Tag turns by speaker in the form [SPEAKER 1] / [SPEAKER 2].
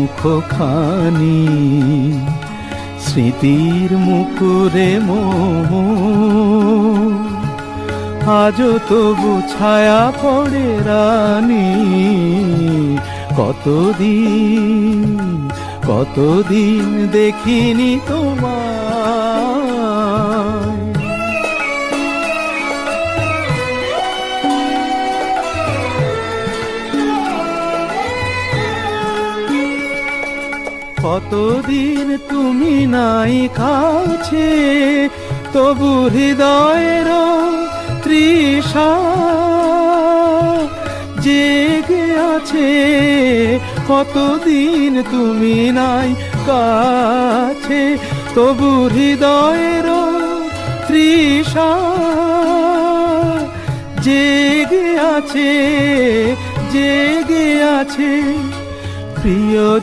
[SPEAKER 1] মুখখানি স্মৃতির মুকুরে আজও তবু ছায়া পড়ে রানী। কতদিন দেখিনি তোমায়। কতদিন তুমি নাই কাছে, তবু হৃদয়ের তৃষা জেগে আছে। কতদিন তুমি নাই কাছে, তবু হৃদয়ের তৃষা জেগে আছে, জেগে আছে প্রিয়।